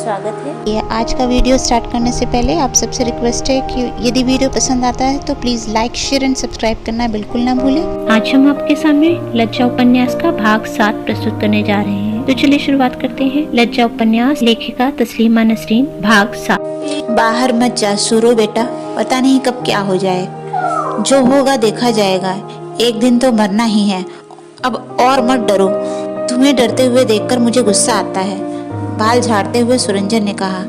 स्वागत है। आज का वीडियो स्टार्ट करने से पहले आप सबसे रिक्वेस्ट है कि यदि वीडियो पसंद आता है तो please like, share and subscribe करना बिल्कुल ना भूलें। आज हम आपके सामने लज्जा उपन्यास का भाग 7 प्रस्तुत करने जा रहे हैं। तो चलिए शुरुआत करते हैं। लज्जा उपन्यास, लेखिका तस्लीमा नसरीन, भाग 7। बाहर मत जा सुरो बेटा, पता नहीं कब क्या हो जाए। जो होगा देखा जाएगा, एक दिन तो मरना ही है। अब और मत डरो। तुम्हें डरते हुए देखकर मुझे गुस्सा आता है, बाल झाड़ते हुए सुरंजन ने कहा।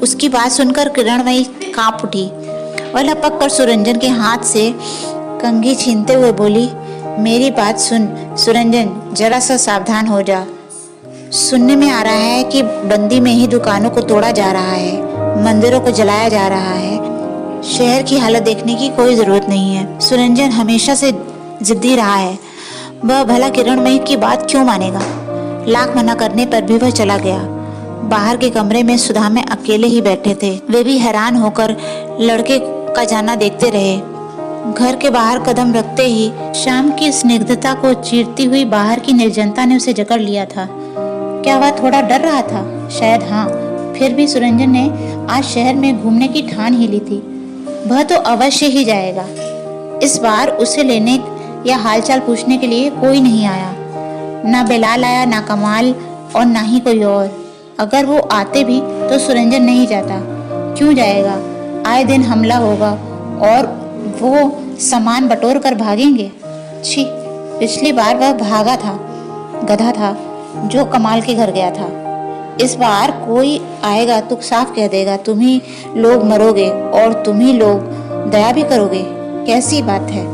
उसकी बात सुनकर किरणमयी कांप उठी। वह लपक कर सुरंजन के हाथ से कंघी छीनते हुए बोली, मेरी बात सुन सुरंजन, जरा सा सावधान हो जा। सुनने में आ रहा है कि बंदी में ही दुकानों को तोड़ा जा रहा है, मंदिरों को जलाया जा रहा है। शहर की हालत देखने की कोई जरूरत नहीं है। सुरंजन हमेशा से जिद्दी रहा है, वह भला किरणमयी की बात क्यों मानेगा। लाख मना करने पर भी वह चला गया। बाहर के कमरे में सुधा में अकेले ही बैठे थे। वे भी हैरान होकर लड़के का जाना देखते रहे। घर के बाहर कदम रखते ही शाम की स्निग्धता को चीरती हुई बाहर की निर्जनता ने उसे जकड़ लिया था। क्या वह थोड़ा डर रहा था? शायद हाँ। फिर भी सुरंजन ने आज शहर में घूमने की ठान ही ली थी। वह तो अवश्य ही जाएगा। इस बार उसे लेने या हालचाल पूछने के लिए कोई नहीं आया। ना बेलाल आया, ना कमाल और ना ही कोई और। अगर वो आते भी तो सुरंजन नहीं जाता। क्यों जाएगा? आए दिन हमला होगा और वो सामान बटोर कर भागेंगे। छी, पिछली बार वह भागा था, गधा था जो कमाल के घर गया था। इस बार कोई आएगा तो साफ कह देगा, तुम ही लोग मरोगे और तुम ही लोग दया भी करोगे। कैसी बात है?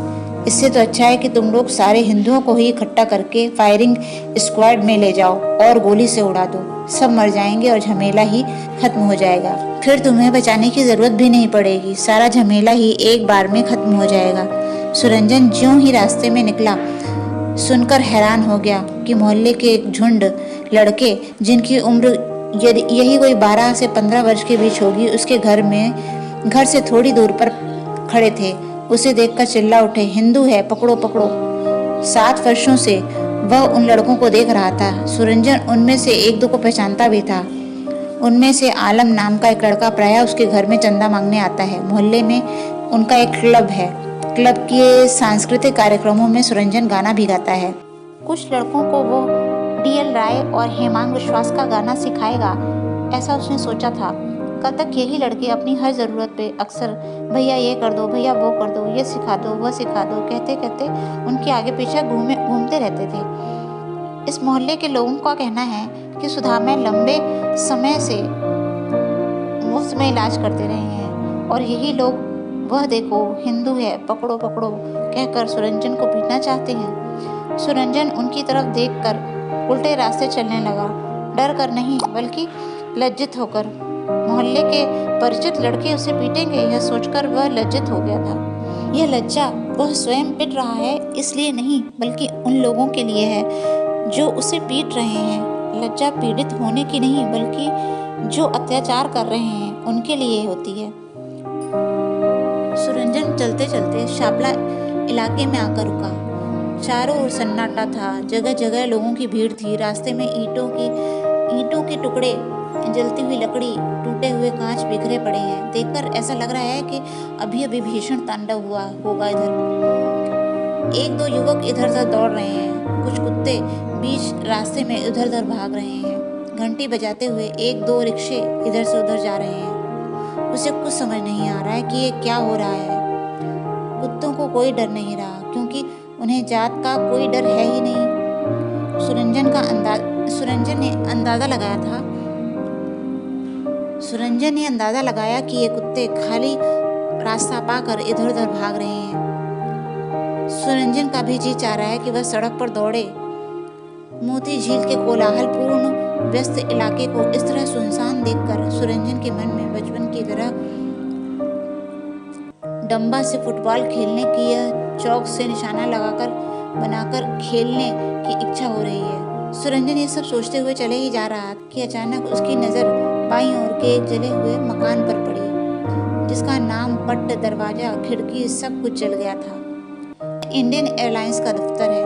इससे तो अच्छा है कि तुम लोग सारे हिंदुओं को ही इकट्ठा करके फायरिंग स्क्वाड में ले जाओ और गोली से उड़ा दो। सब मर जाएंगे और झमेला ही खत्म हो जाएगा। फिर तुम्हें बचाने की जरूरत भी नहीं पड़ेगी। सारा झमेला ही एक बार में खत्म हो जाएगा। सुरंजन ज्यों ही रास्ते में निकला, सुनकर हैरान हो गया कि मोहल्ले के एक झुंड लड़के, जिनकी उम्र यही कोई 12 से 15 वर्ष के बीच होगी, उसके घर से थोड़ी दूर पर खड़े थे। उसे देखकर चिल्ला उठे, हिंदू है, पकड़ो पकड़ो। 7 वर्षों से वह उन लड़कों को देख रहा था। सुरंजन उनमें से एक दो को पहचानता भी था। उनमें से आलम नाम का एक लड़का प्रायः उसके घर में चंदा मांगने आता है। मोहल्ले में उनका एक क्लब है। क्लब के सांस्कृतिक कार्यक्रमों में सुरंजन गाना भी गाता है। कुछ लड़कों को वो DL राय और हेमांग विश्वास का गाना सिखाएगा, ऐसा उसने सोचा था। कल तक यही लड़के अपनी हर जरूरत पे अक्सर भैया ये कर दो, भैया वो कर दो, ये सिखा दो, वह सिखा दो कहते कहते उनके आगे पीछे घूमते रहते थे। इस मोहल्ले के लोगों का कहना है कि सुधा में लंबे समय से मुफ्त में इलाज करते रहे हैं और यही लोग वह देखो हिंदू है, पकड़ो पकड़ो कहकर सुरंजन को पीटना चाहते हैं। सुरंजन उनकी तरफ देखकर उल्टे रास्ते चलने लगा, डर कर नहीं बल्कि लज्जित होकर। मोहल्ले के परिचित लड़के उसे पीटेंगे, यह सोचकर वह लज्जित हो गया था। यह लज्जा वह स्वयं पिट रहा है इसलिए नहीं, बल्कि उन लोगों के लिए है जो उसे पीट रहे हैं। लज्जा पीड़ित होने की नहीं, बल्कि जो अत्याचार कर रहे हैं उनके लिए होती है। सुरंजन चलते चलते शापला इलाके में आकर रुका। चारों ओर सन्नाटा था, जगह जगह लोगों की भीड़ थी। रास्ते में ईंटों के टुकड़े, जलती हुई लकड़ी, टूटे हुए कांच बिखरे पड़े हैं। देखकर ऐसा लग रहा है कि अभी अभी भीषण तांडव हुआ होगा इधर। एक दो युवक इधर उधर दौड़ रहे हैं। कुछ कुत्ते बीच रास्ते में इधर उधर भाग रहे हैं। घंटी बजाते हुए एक दो रिक्शे इधर से उधर जा रहे हैं। उसे कुछ समझ नहीं आ रहा है कि ये क्या हो रहा है। कुत्तों को कोई डर नहीं रहा, क्योंकि उन्हें जात का कोई डर है ही नहीं। सुरंजन ने अंदाजा लगाया कि ये कुत्ते खाली रास्ता पाकर इधर उधर भाग रहे हैं। सुरंजन का भी जी चाह रहा है कि वह सड़क पर दौड़े। मोती झील के कोलाहल पूर्ण व्यस्त इलाके को इस तरह सुनसान देखकर सुरंजन के मन में बचपन की तरह डंबा से फुटबॉल खेलने की या चौक से निशाना बनाकर खेलने की इच्छा हो रही है। सुरंजन ये सब सोचते हुए चले ही जा रहा कि अचानक उसकी नज़र बाईं ओर के एक जले हुए मकान पर पड़ी, जिसका नाम, पट्ट, दरवाजा, खिड़की सब कुछ जल गया था। इंडियन एयरलाइंस का दफ्तर है।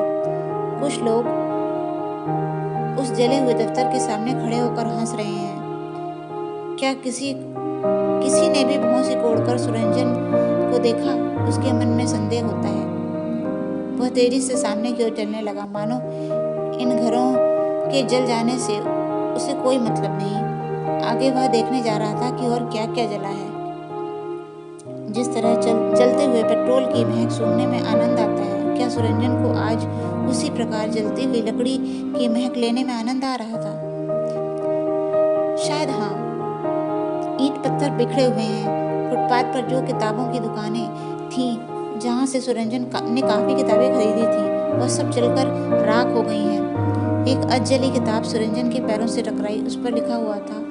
कुछ लोग उस जले हुए दफ्तर के सामने खड़े होकर हंस रहे हैं। क्या किसी ने भी भौं सिकोड़कर सुरंजन को देखा? उसके मन में संदेह होता है। वह तेजी से सामने की ओर चलने लगा, मानो इन घरों के जल जाने से उसे कोई मतलब नहीं। आगे वह देखने जा रहा था कि और क्या क्या जला है। जिस तरह जलते हुए पेट्रोल की महक सूंघने में आनंद आता है, क्या सुरंजन को आज उसी प्रकार जलती हुई लकड़ी की महक लेने में आनंद आ रहा था? शायद हाँ। ईंट पत्थर बिखरे हुए हैं। फुटपाथ पर जो किताबों की दुकानें थीं, जहाँ से सुरंजन ने काफ़ी किताबें खरीदी थी, वह सब जलकर राख हो गई हैं। एक अधजली किताब सुरंजन के पैरों से टकराई। उस पर लिखा हुआ था,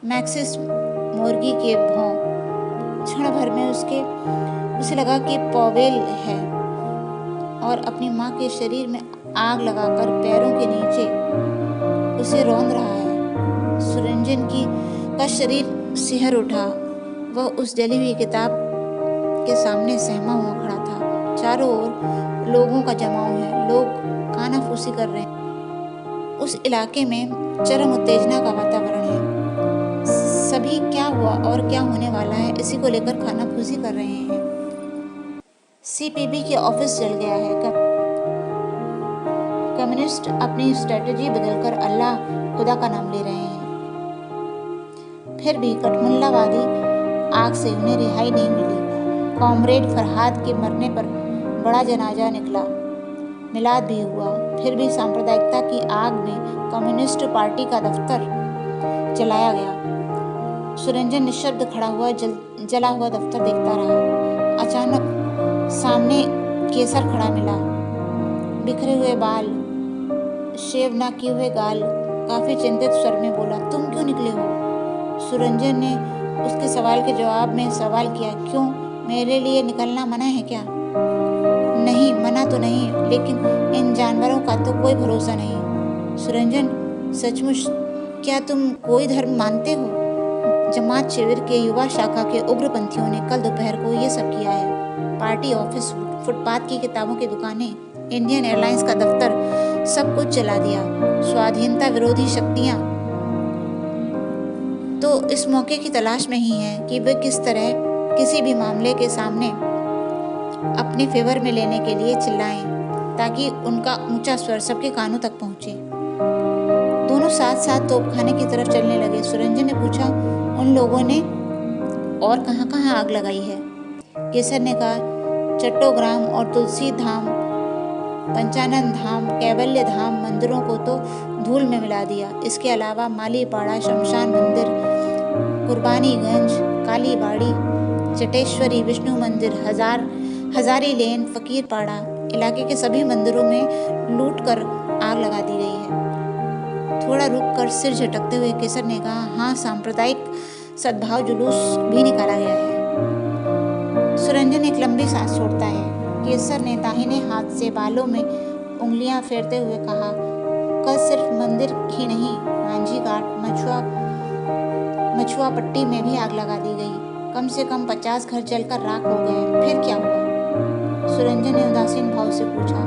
मैक्सिस मोर्गी के भौं। क्षण भर में उसे लगा कि पॉवेल है और अपनी माँ के शरीर में आग लगाकर पैरों के नीचे उसे रौंद रहा है। सुरंजन का शरीर सिहर उठा। वह उस जली हुई किताब के सामने सहमा हुआ खड़ा था। चारों ओर लोगों का जमाव है। लोग कानाफूसी कर रहे हैं। उस इलाके में चरम उत्तेजना का वातावरण है। सभी क्या हुआ और क्या होने वाला है, इसी को लेकर खानाफूसी कर रहे हैं। सीपीबी के ऑफिस जल गया है। कम्युनिस्ट अपनी स्ट्रेटजी बदलकर अल्लाह खुदा का नाम ले रहे हैं। फिर भी कठमुल्लावादी आग से उन्हें रिहाई नहीं मिली। कॉमरेड फरहाद के मरने पर बड़ा जनाजा निकला, मिलाद भी हुआ। फिर भी सांप्रदायिकता की आग में कम्युनिस्ट पार्टी का दफ्तर जलाया गया। सुरंजन निशब्द खड़ा हुआ जला हुआ दफ्तर देखता रहा। अचानक सामने केसर खड़ा मिला। बिखरे हुए बाल, शेव न किए हुए गाल, काफी चिंतित स्वर में बोला, तुम क्यों निकले हो? सुरंजन ने उसके सवाल के जवाब में सवाल किया, क्यों, मेरे लिए निकलना मना है क्या? नहीं, मना तो नहीं, लेकिन इन जानवरों का तो कोई भरोसा नहीं। सुरंजन, सचमुच क्या तुम कोई धर्म मानते हो? जमात शिविर के युवा शाखा के उग्रपंथियों ने कल दोपहर को ये सब किया है। पार्टी ऑफिस, फुटपाथ की किताबों की दुकानें, इंडियन एयरलाइंस का दफ्तर, सब कुछ जला दिया। स्वाधीनता विरोधी शक्तियां तो इस मौके की तलाश में ही हैं कि वे किस तरह किसी भी मामले के सामने अपने फेवर में लेने के लिए चिल्लाएं, ताकि उनका ऊंचा स्वर सबके कानों तक पहुंचे। दोनों साथ साथ तोपखाने की तरफ चलने लगे। सुरंजन ने पूछा, उन लोगों ने और कहाँ-कहाँ आग लगाई है? केसर ने कहा, चट्टोग्राम और तुलसी धाम, पंचानन धाम, कैवल्य धाम मंदिरों को तो धूल में मिला दिया। इसके अलावा मालीपाड़ा, शमशान मंदिर, कुर्बानीगंज, कालीबाड़ी, चटेश्वरी, विष्णु मंदिर, हजारी लेन, फकीरपाड़ा, इलाके के सभी मंदिरों में लूट कर आग लगा दी गई है। थोड़ा रुककर सिर झटकते हुए केसर ने कहा, हाँ, सांप्रदायिक सद्भाव जुलूस भी निकाला गया है। सुरंजन एक लंबी सांस छोड़ता है। केसर ने दाहिने हाथ से बालों में उंगलियां फेरते हुए कहा, कल सिर्फ मंदिर ही नहीं, मांझी घाट, मछुआ पट्टी में भी आग लगा दी गई। कम से कम 50 घर जलकर राख हो गए। फिर क्या हुआ? सुरंजन ने उदासीन भाव से पूछा।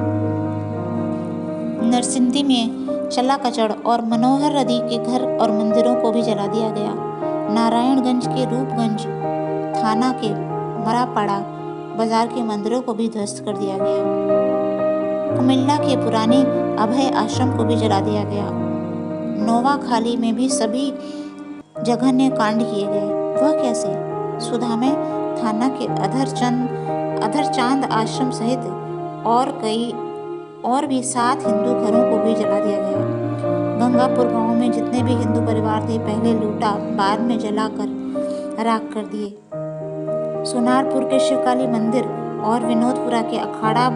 नरसिंदी में चला कचड़ और मनोहर रदी के घर और मंदिरों को भी जला दिया गया। नारायणगंज के रूपगंज थाना के मरापाड़ा बाजार के मंदिरों को भी ध्वस्त कर दिया गया। कुमिल्ला के पुराने अभय आश्रम को भी जला दिया गया। नोवाखाली में भी सभी जघन्य कांड किए गए। वह कैसे? सुधा में थाना के अधरचांद आश्रम सहित और भी 7 हिंदू घरों को भी जला दिया गया। गंगापुर गांव में जितने भी हिंदू परिवार थे, पहले लूटा, बाद में जलाकर राख कर दिए। सोनारपुर के शिवकाली मंदिर और विनोदपुरा के अखाड़ा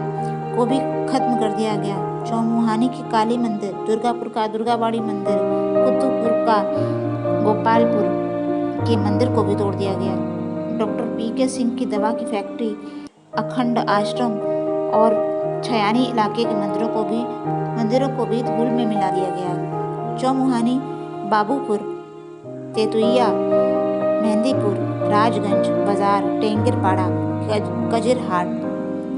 को भी खत्म कर दिया गया। चौमुहानी के काली मंदिर, दुर्गापुर का दुर्गाबाड़ी मंदिर, कुतुबपुर का गोपालपुर के मंदिर को भी तोड़ दिया गया। Doctor PK. सिंह की दवा की फैक्ट्री, अखंड आश्रम और छयानी इलाके के मंदिरों को भी धूल में मिला दिया गया। चौमुहानी, बाबूपुर, तेतुइया, मेहंदीपुर, राजगंज बाजार, टेंगरपाड़ा, कजिरहाट,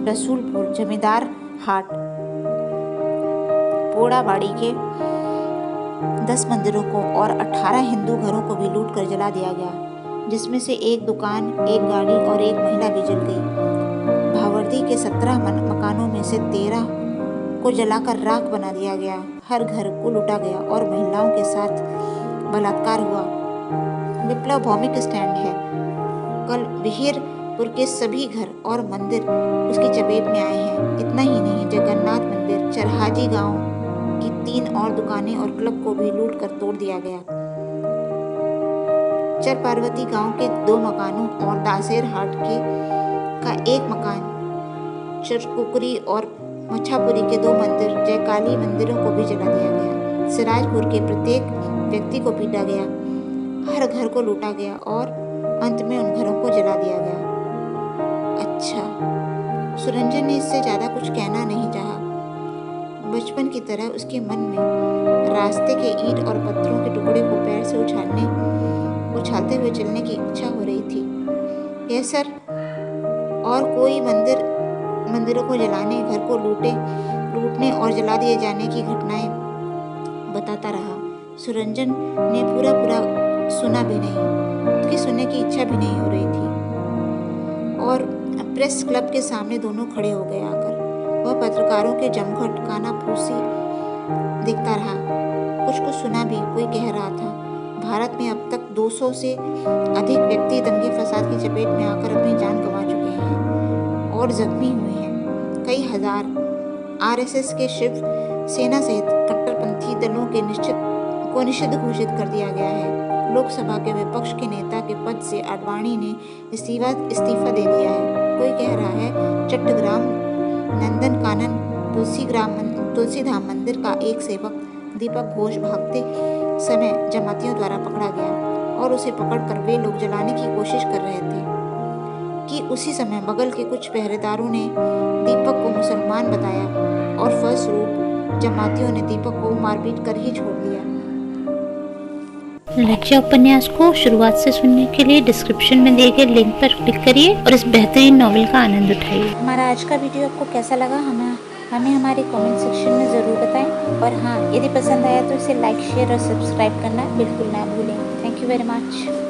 रसूलपुर, जमींदार हाट, पोड़ाबाड़ी के 10 मंदिरों को और 18 हिंदू घरों को भी लूट कर जला दिया गया, जिसमें से एक दुकान, एक गाड़ी और एक महिला भी जल गई। भावर्दी के 17 मकानों में से 13 को जलाकर राख बना दिया गया। हर घर को लूटा गया और महिलाओं के साथ बलात्कार हुआ। विप्लव भौमिक स्टैंड है। कल विहिरपुर के सभी घर और मंदिर उसकी चपेट में आए हैं। इतना ही नहीं, जगन्नाथ मंदिर, चरहाजी गांव की 3 और दुकानें और क्लब को भी लूट कर तोड़ दिया गया। चर पार्वती गांव के 2 मकानों और दासेर हाट का 1 मकान, चरकुकरी और मच्छापुरी के 2 मंदिर, जयकाली मंदिरों को भी जला दिया गया। सिराजपुर के प्रत्येक व्यक्ति को पीटा गया, हर घर को लूटा गया और अंत में उन घरों को जला दिया गया। अच्छा, सुरंजन ने इससे ज्यादा कुछ कहना नहीं चाहा। बचपन की तरह उसके मन में रास्ते के ईंट और पत्थरों के टुकड़े को पैर से उछालते हुए चलने की इच्छा हो रही थी। यह सर और कोई मंदिरों को जलाने, घर को लूटने और जला दिए जाने की घटनाएं बताता रहा। सुरंजन ने पूरा सुना भी नहीं, उसकी सुनने की इच्छा भी नहीं हो रही थी। और प्रेस क्लब के सामने दोनों खड़े हो गए। आकर वह पत्रकारों के जमघट कानाफूसी देखता रहा। कुछ सुना भी, कोई कह रहा था, भारत में अब तक 200 से अधिक व्यक्ति दंगे फसाद की चपेट में आकर अपनी जान गंवा चुके हैं और जख्मी हुए हैं। कई हजार आरएसएस के शिव सेना सहित कट्टरपंथी दलों के निषिद्ध घोषित कर दिया गया है। लोकसभा के विपक्ष के नेता के पद से आडवाणी ने इस्तीफा दे दिया है। कोई कह रहा है चट्टग्राम नंदन कानन तुलसीधाम मंदिर का एक सेवक दीपक घोष भागते समय जमातियों द्वारा पकड़ा गया और उसे पकड़कर वे लोग जलाने की कोशिश कर रहे थे कि उसी समय बगल के कुछ पहरेदारों ने दीपक को मुसलमान बताया और फलस्वरूप जमातियों ने दीपक को मारपीट कर ही छोड़ दिया। लज्जा उपन्यास को शुरुआत से सुनने के लिए डिस्क्रिप्शन में दिए गए लिंक पर क्लिक करिए और इस बेहतरीन नॉवेल का आनंद उठाइए। हमारा आज का वीडियो आपको कैसा लगा हमें हमारे कमेंट सेक्शन में ज़रूर बताएं। और हाँ, यदि पसंद आया तो इसे लाइक, शेयर और सब्सक्राइब करना बिल्कुल ना भूलें। Thank you very much.